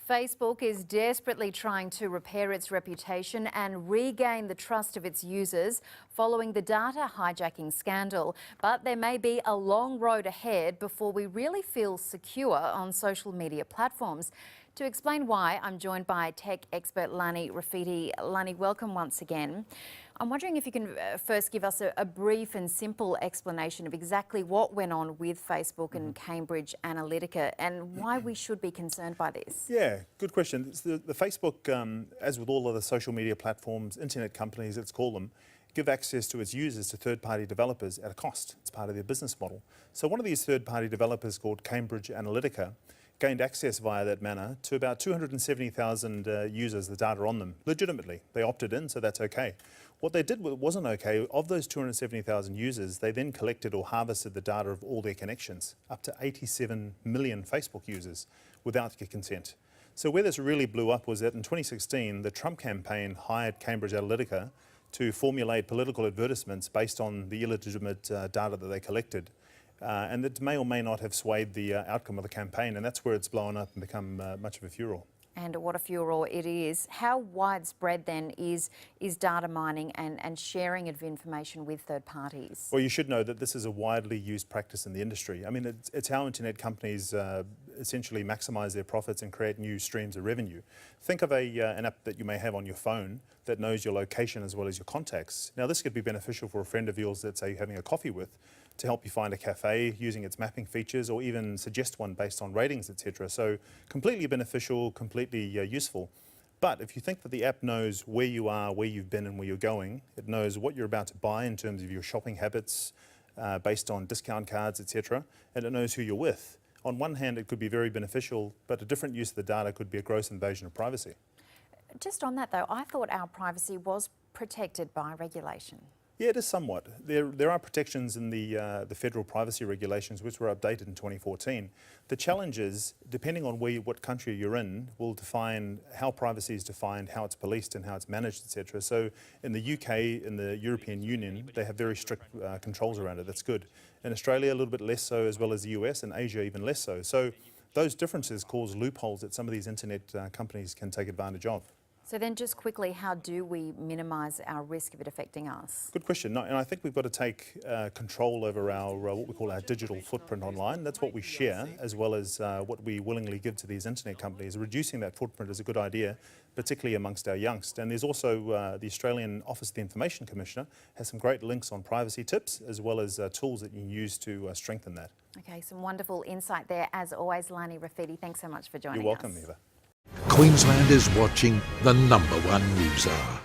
Facebook is desperately trying to repair its reputation and regain the trust of its users following the data hijacking scandal. But there may be a long road ahead before we really feel secure on social media platforms. To explain why, I'm joined by tech expert Lani Rafidi. Lani, welcome once again. I'm wondering if you can first give us a brief and simple explanation of exactly what went on with Facebook and Cambridge Analytica and why we should be concerned by this. Yeah, good question. The Facebook, as with all other social media platforms, internet companies, let's call them, give access to its users to third-party developers at a cost. It's part of their business model. So one of these third-party developers called Cambridge Analytica gained access via that manner to about 270,000 users, the data on them, legitimately. They opted in, so that's okay. What they did wasn't okay. Of those 270,000 users, they then collected or harvested the data of all their connections, up to 87 million Facebook users, without their consent. So where this really blew up was that in 2016, the Trump campaign hired Cambridge Analytica to formulate political advertisements based on the illegitimate data that they collected. And that may or may not have swayed the outcome of the campaign, and that's where it's blown up and become much of a furore. And what a furore it is. How widespread then is data mining and sharing of information with third parties? Well, you should know that this is a widely used practice in the industry. I mean, it's how internet companies essentially maximise their profits and create new streams of revenue. Think of an app that you may have on your phone that knows your location as well as your contacts. Now, this could be beneficial for a friend of yours that, say, you're having a coffee with, to help you find a cafe using its mapping features, or even suggest one based on ratings, etc. So completely beneficial, completely useful. But if you think that the app knows where you are, where you've been and where you're going, it knows what you're about to buy in terms of your shopping habits based on discount cards, etc. And it knows who you're with. On one hand, it could be very beneficial, but a different use of the data could be a gross invasion of privacy. Just on that though, I thought our privacy was protected by regulation. Yeah, it is somewhat. There are protections in the federal privacy regulations, which were updated in 2014. The challenge is, depending on what country you're in, will define how privacy is defined, how it's policed and how it's managed, etc. So in the UK, in the European Union, they have very strict controls around it. That's good. In Australia, a little bit less so, as well as the US, and Asia even less so. So those differences cause loopholes that some of these internet companies can take advantage of. So then just quickly, how do we minimise our risk of it affecting us? Good question. No, and I think we've got to take control over our what we call our digital footprint online. That's what we share, as well as what we willingly give to these internet companies. Reducing that footprint is a good idea, particularly amongst our youngsters. And there's also the Australian Office of the Information Commissioner has some great links on privacy tips, as well as tools that you can use to strengthen that. Okay, some wonderful insight there. As always, Lani Rafidi, thanks so much for joining us. You're welcome, Eva. Queensland is watching the #1 news hour.